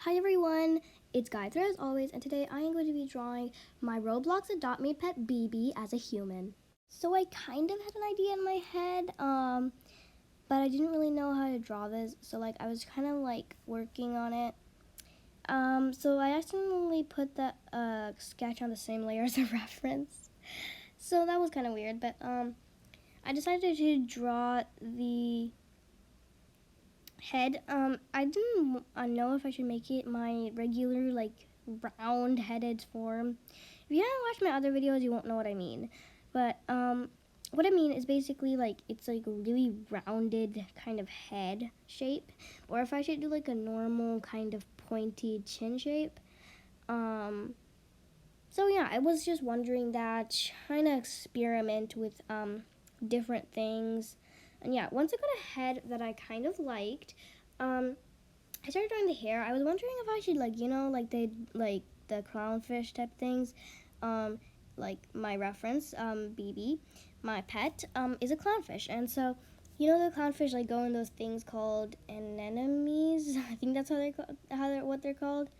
Hi everyone, it's Gaya3z as always, and today I am going to be drawing my Roblox Adopt Me Pet BB as a human. So I kind of had an idea in my head, but I didn't really know how to draw this, so I was kind of working on it. So I accidentally put the sketch on the same layer as a reference, so that was kind of weird, but I decided to draw the head. I didn't know if I should make it my regular round-headed form. If you haven't watched my other videos, you won't know what I mean. But what I mean is basically it's a really rounded kind of head shape, or if I should do a normal kind of pointy chin shape. So yeah, I was just wondering that, trying to experiment with different things. And yeah, once I got a head that I kind of liked, I started drawing the hair. I was wondering if I should the clownfish type things. My reference, BB, my pet, is a clownfish, and so the clownfish go in those things called anemones. I think that's what they're called.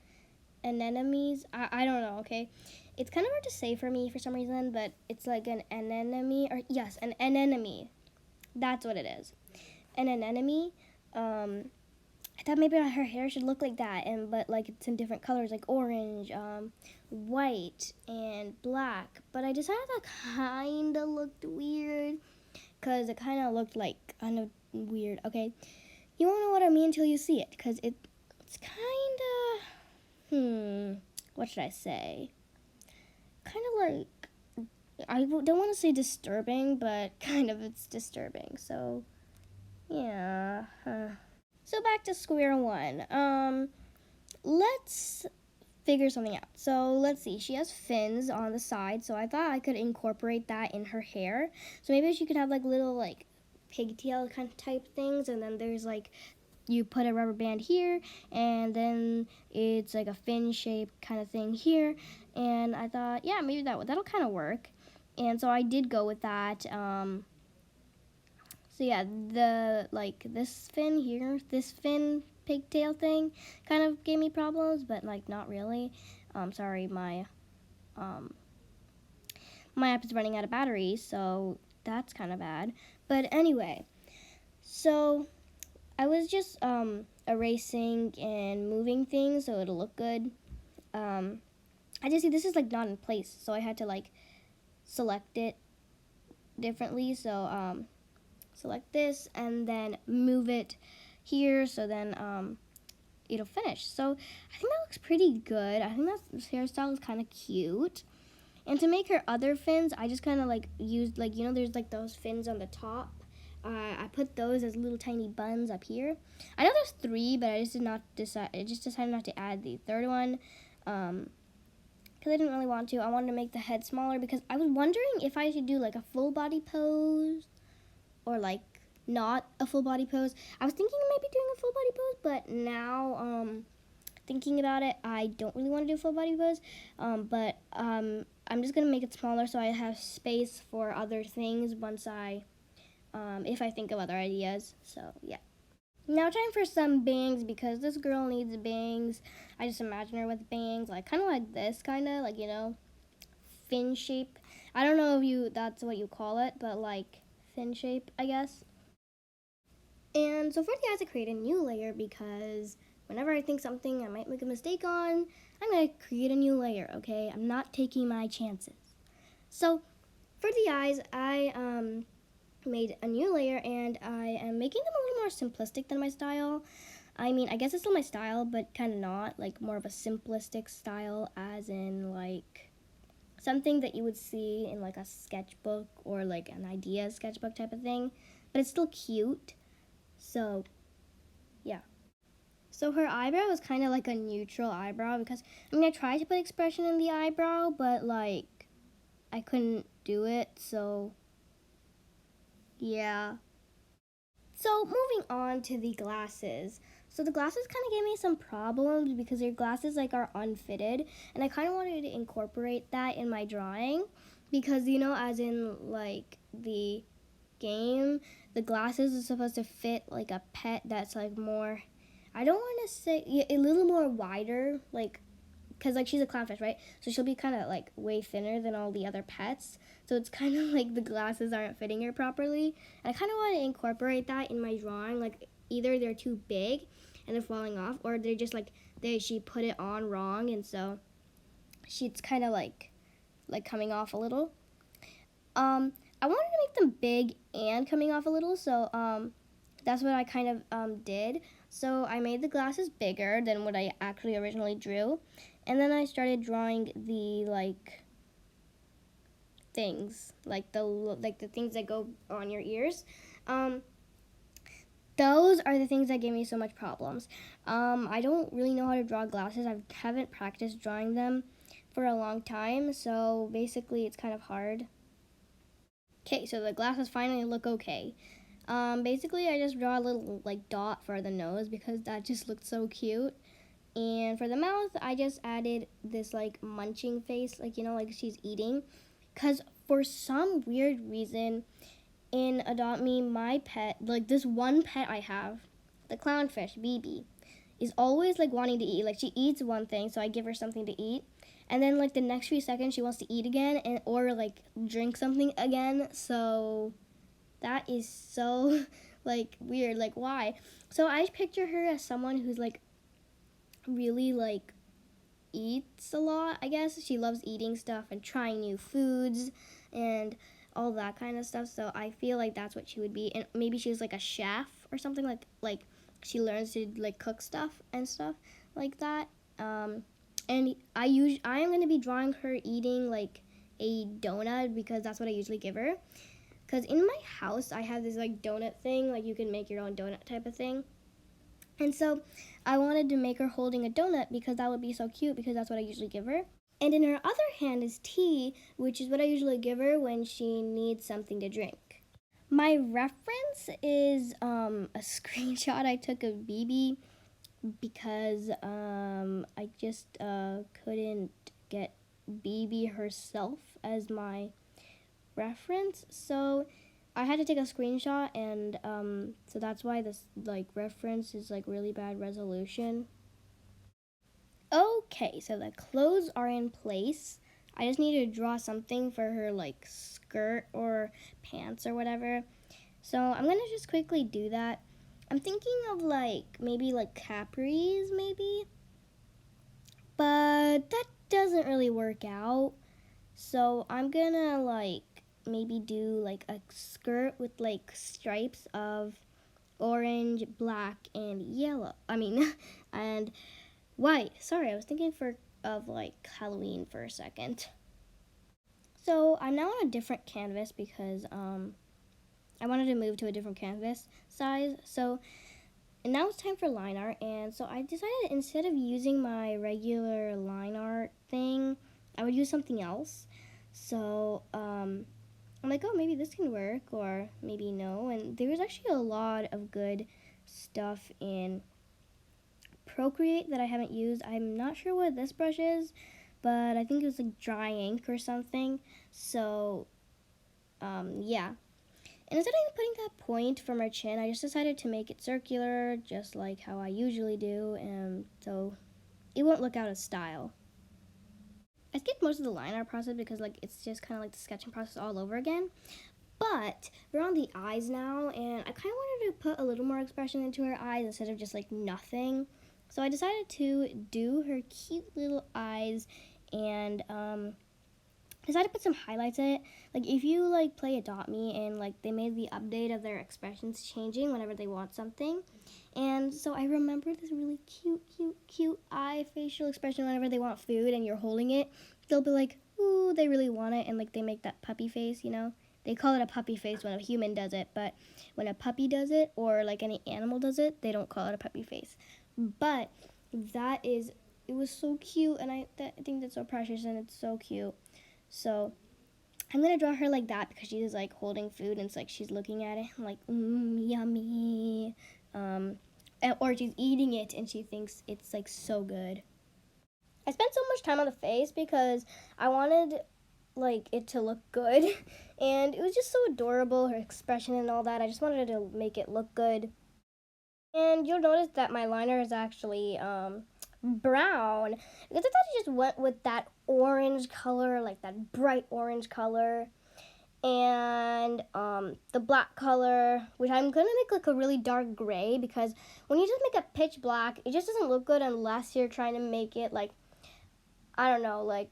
Anemones. I don't know. Okay, it's kind of hard to say for me for some reason, but it's like an anemone, or yes, an anemone. That's what it is. An anemone. I thought maybe her hair should look like that, but it's in different colors, like orange, white, and black. But I decided that kind of looked weird, because it kind of looked kind of weird. Okay, you won't know what I mean until you see it, because it's kind of, what should I say? Kind of I don't want to say disturbing, but kind of it's disturbing. So, yeah. So back to square one. Let's figure something out. So let's see. She has fins on the side, so I thought I could incorporate that in her hair. So maybe she could have little pigtail kind of type things, and then there's you put a rubber band here, and then it's a fin shape kind of thing here. And I thought, yeah, maybe that'll kind of work. And so I did go with that. So yeah, this fin here, this fin pigtail thing kind of gave me problems, but not really. Sorry, my app is running out of battery, so that's kind of bad. But anyway, so I was just erasing and moving things so it'll look good. I just see this is not in place, so I had to select it differently. So select this and then move it here, so then it'll finish. So I think that looks pretty good. I think that hairstyle is kind of cute. And to make her other fins, I just kind of used there's those fins on the top. I put those as little tiny buns up here. I know there's 3, but I just decided not to add the third one, because I didn't really want to. I wanted to make the head smaller because I was wondering if I should do a full body pose or not a full body pose. I was thinking of maybe doing a full body pose, but now thinking about it, I don't really want to do a full body pose. But I'm just gonna make it smaller so I have space for other things once if I think of other ideas. So yeah. Now time for some bangs, because this girl needs bangs. I just imagine her with bangs, kind of like this, fin shape. I don't know if that's what you call it, but fin shape, I guess. And so for the eyes, I create a new layer because whenever I think something I might make a mistake on, I'm going to create a new layer, okay? I'm not taking my chances. So for the eyes, I made a new layer, and I am making them a little more simplistic than my style. I mean, I guess it's still my style, but kind of not, more of a simplistic style, as in something that you would see in a sketchbook or an idea sketchbook type of thing, but it's still cute. So yeah. So her eyebrow is kind of a neutral eyebrow, because I tried to put expression in the eyebrow, but I couldn't do it. So yeah. So moving on to the glasses. So the glasses kind of gave me some problems because your glasses are unfitted, and I kind of wanted to incorporate that in my drawing, because as in the game, the glasses are supposed to fit a pet that's more, I don't want to say a little more wider, like, because like she's a clownfish, right? So she'll be kind of like way thinner than all the other pets. So it's kind of like the glasses aren't fitting her properly. And I kind of want to incorporate that in my drawing. Like either they're too big and they're falling off, or they're just like she put it on wrong, and so she's kind of like coming off a little. I wanted to make them big and coming off a little, so that's what I kind of did. So I made the glasses bigger than what I actually originally drew, and then I started drawing the things, like the things that go on your ears. Those are the things that give me so much problems. I don't really know how to draw glasses. I haven't practiced drawing them for a long time, so basically it's kind of hard. Okay, so the glasses finally look okay. Basically I just draw a little like dot for the nose because that just looked so cute. And for the mouth, I just added this like munching face, like, you know, like she's eating. Because for some weird reason in Adopt Me, my pet, like this one pet I have, the clownfish, BB, is always like wanting to eat. Like she eats one thing, so I give her something to eat. And then like the next few seconds she wants to eat again and or like drink something again. So that is so like weird. Like why? So I picture her as someone who's like really like eats a lot, I guess. She loves eating stuff and trying new foods and all that kind of stuff. So I feel like that's what she would be. And maybe she's like a chef or something, like she learns to like cook stuff and stuff like that. And I am going to be drawing her eating like a donut because that's what I usually give her. Because in my house I have this like donut thing, like you can make your own donut type of thing. And so I wanted to make her holding a donut because that would be so cute because that's what I usually give her. And in her other hand is tea, which is what I usually give her when she needs something to drink. My reference is a screenshot I took of BB because I just couldn't get BB herself as my reference. So I had to take a screenshot, and so that's why this like reference is like really bad resolution. Okay, so the clothes are in place. I just need to draw something for her like skirt or pants or whatever. So I'm gonna just quickly do that. I'm thinking of like maybe like capris maybe, but that doesn't really work out. So I'm gonna like maybe do like a skirt with like stripes of orange, black, and yellow. And white. Sorry, I was thinking of like Halloween for a second. So I'm now on a different canvas because I wanted to move to a different canvas size. So and now it's time for line art, and so I decided instead of using my regular line art thing, I would use something else. So I'm like, oh, maybe this can work, or maybe no. And there was actually a lot of good stuff in Procreate that I haven't used. I'm not sure what this brush is, but I think it was like dry ink or something. So yeah. And instead of putting that point from her chin, I just decided to make it circular, just like how I usually do, and so it won't look out of style. I skipped most of the line art process because like it's just kind of like the sketching process all over again. But we're on the eyes now, and I kind of wanted to put a little more expression into her eyes instead of just like nothing. So I decided to do her cute little eyes and decided to put some highlights in it. Like if you like play Adopt Me and like they made the update of their expressions changing whenever they want something. And so I remember this really cute eye facial expression whenever they want food and you're holding it. They'll be like, ooh, they really want it, and like they make that puppy face, you know? They call it a puppy face when a human does it, but when a puppy does it or like any animal does it, they don't call it a puppy face. But it was so cute, and I think that's so precious and it's so cute. So I'm gonna draw her like that because she's like holding food and it's like she's looking at it. I'm like, yummy. Or she's eating it and she thinks it's like so good. I spent so much time on the face because I wanted like it to look good, and it was just so adorable, her expression and all that. I just wanted to make it look good. And you'll notice that my liner is actually brown because I thought I just went with that orange color, like that bright orange color, and the black color, which I'm gonna make like a really dark gray, because when you just make a pitch black, it just doesn't look good unless you're trying to make it like, I don't know, like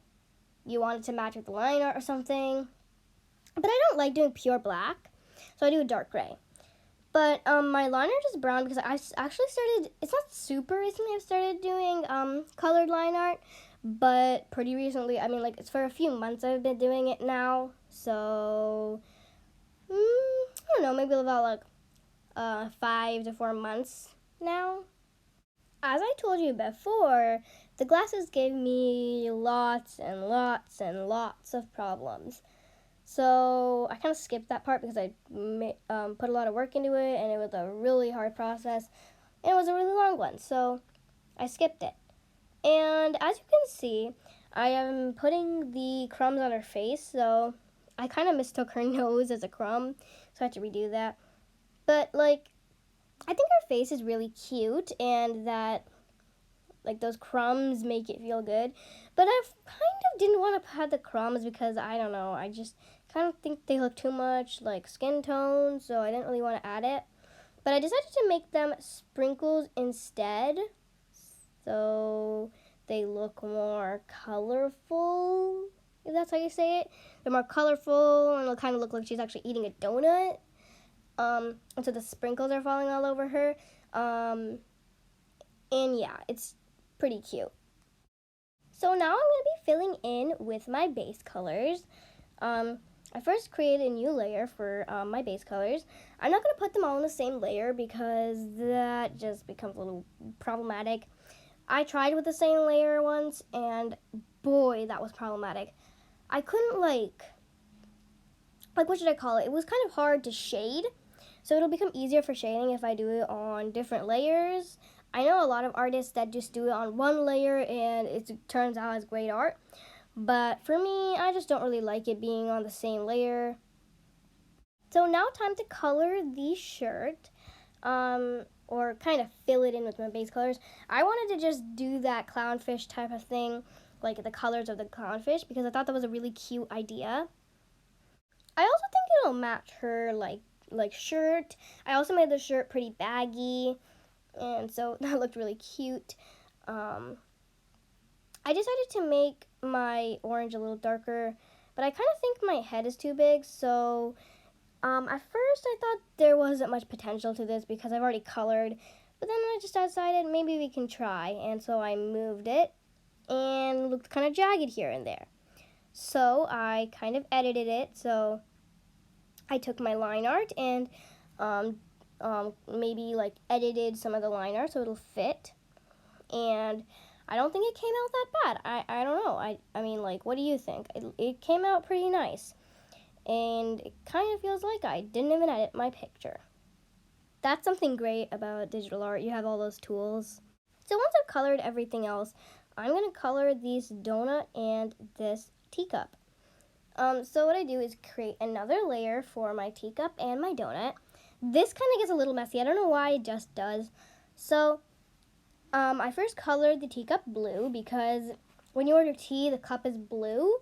you want it to match with the line art or something. But I don't like doing pure black, so I do a dark gray. But my liner is brown because I actually started, it's not super recently I've started doing colored line art, but pretty recently, I mean, like, it's for a few months I've been doing it now. So, I don't know, maybe about like 5 to 4 months now. As I told you before, the glasses gave me lots and lots and lots of problems. So I kind of skipped that part because I put a lot of work into it, and it was a really hard process, and it was a really long one, so I skipped it. And as you can see, I am putting the crumbs on her face, so I kind of mistook her nose as a crumb, so I had to redo that. But like, I think her face is really cute, and that like those crumbs make it feel good. But I kind of didn't want to have the crumbs because I don't know, I just kind of think they look too much like skin tone, so I didn't really want to add it. But I decided to make them sprinkles instead, so they look more colorful, if that's how you say it. They're more colorful, and they'll kind of look like she's actually eating a donut. And so the sprinkles are falling all over her. And yeah, it's pretty cute. So now I'm going to be filling in with my base colors. I first created a new layer for my base colors. I'm not going to put them all in the same layer because that just becomes a little problematic. I tried with the same layer once, and boy, that was problematic. I couldn't like what should I call it? It was kind of hard to shade, so it'll become easier for shading if I do it on different layers. I know a lot of artists that just do it on one layer and it turns out as great art. But for me, I just don't really like it being on the same layer. So now time to color the shirt, or kind of fill it in with my base colors. I wanted to just do that clownfish type of thing, like the colors of the clownfish, because I thought that was a really cute idea. I also think it'll match her like shirt. I also made the shirt pretty baggy, and so that looked really cute. I decided to make my orange a little darker, but I kind of think my head is too big, so at first I thought there wasn't much potential to this because I've already colored, but then I just decided maybe we can try, and so I moved it, and it looked kind of jagged here and there. So I kind of edited it, so I took my line art and maybe like edited some of the line art so it'll fit, and I don't think it came out that bad. I don't know. I mean, like, what do you think? It came out pretty nice. And it kind of feels like I didn't even edit my picture. That's something great about digital art. You have all those tools. So once I've colored everything else, I'm going to color this donut and this teacup. So what I do is create another layer for my teacup and my donut. This kind of gets a little messy. I don't know why, it just does. So I first colored the teacup blue because when you order tea, the cup is blue,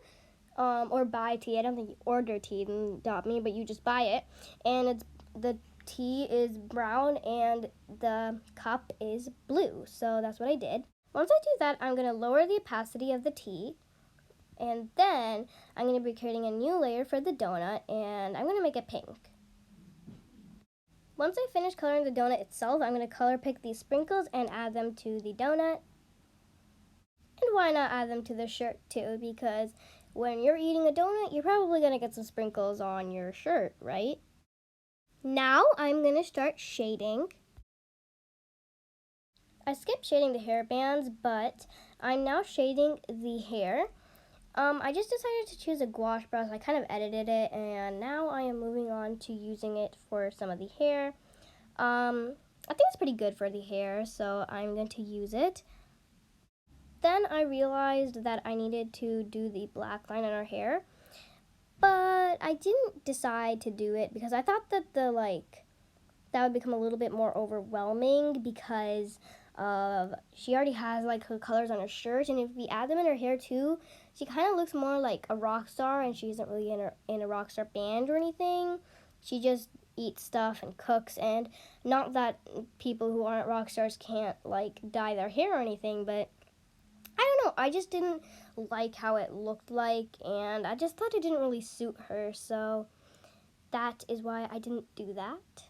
or buy tea. I don't think you order tea in Adopt Me, but you just buy it, and the tea is brown and the cup is blue. So that's what I did. Once I do that, I'm going to lower the opacity of the tea, and then I'm going to be creating a new layer for the donut, and I'm going to make it pink. Once I finish coloring the donut itself, I'm going to color pick these sprinkles and add them to the donut. And why not add them to the shirt too? Because when you're eating a donut, you're probably going to get some sprinkles on your shirt, right? Now I'm going to start shading. I skipped shading the hairbands, but I'm now shading the hair. I just decided to choose a gouache brush. I kind of edited it, and now I am moving on to using it for some of the hair. I think it's pretty good for the hair, so I'm going to use it. Then I realized that I needed to do the black line on her hair, but I didn't decide to do it because I thought that the that would become a little bit more overwhelming because of she already has like her colors on her shirt, and if we add them in her hair too, she kind of looks more like a rock star, and she isn't really in a rock star band or anything. She just eats stuff and cooks, and not that people who aren't rock stars can't like dye their hair or anything, but I don't know, I just didn't like how it looked like, and I just thought it didn't really suit her, so that is why I didn't do that.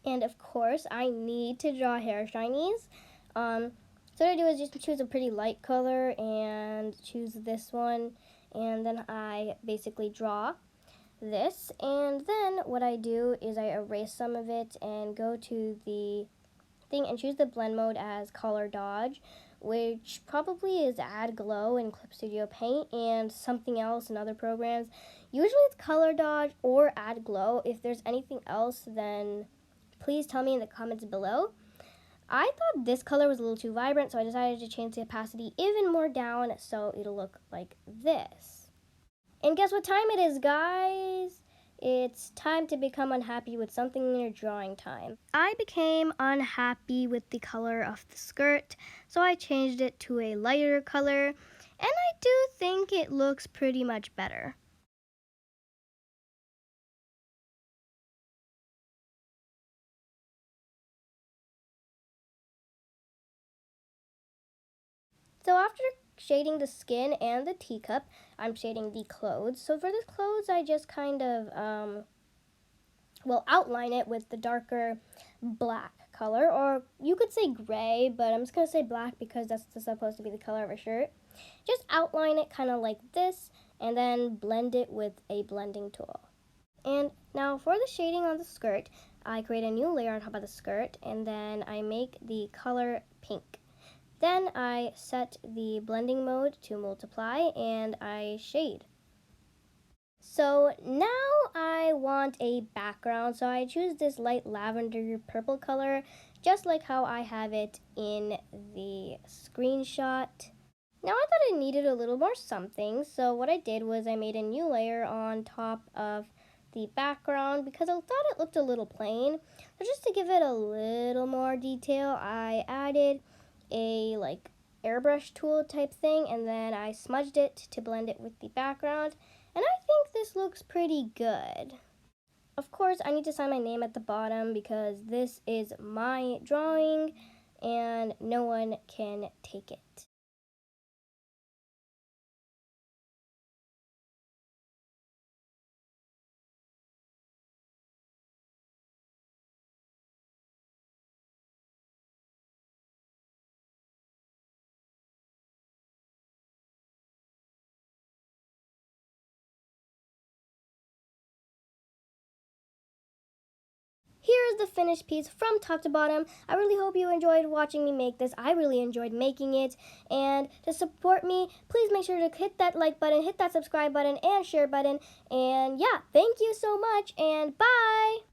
And of course, I need to draw hair shinies. So what I do is just choose a pretty light color and choose this one, and then I basically draw this, and then what I do is I erase some of it and go to the thing and choose the blend mode as color dodge, which probably is add glow in Clip Studio Paint and something else in other programs. Usually it's color dodge or add glow. If there's anything else, then please tell me in the comments below. I thought this color was a little too vibrant, so I decided to change the opacity even more down so it'll look like this. And guess what time it is, guys? It's time to become unhappy with something in your drawing time. I became unhappy with the color of the skirt, so I changed it to a lighter color, and I do think it looks pretty much better. So after shading the skin and the teacup, I'm shading the clothes. So for the clothes, I just kind of, outline it with the darker black color, or you could say gray, but I'm just going to say black because that's supposed to be the color of a shirt. Just outline it kind of like this, and then blend it with a blending tool. And now for the shading on the skirt, I create a new layer on top of the skirt, and then I make the color pink. Then I set the blending mode to multiply, and I shade. So now I want a background, so I choose this light lavender purple color, just like how I have it in the screenshot. Now I thought it needed a little more something, so what I did was I made a new layer on top of the background because I thought it looked a little plain. So just to give it a little more detail, I added a airbrush tool type thing, and then I smudged it to blend it with the background, and I think this looks pretty good. Of course, I need to sign my name at the bottom because this is my drawing and no one can take it. Here is the finished piece from top to bottom. I really hope you enjoyed watching me make this. I really enjoyed making it. And to support me, please make sure to hit that like button, hit that subscribe button, and share button. And yeah, thank you so much, and bye!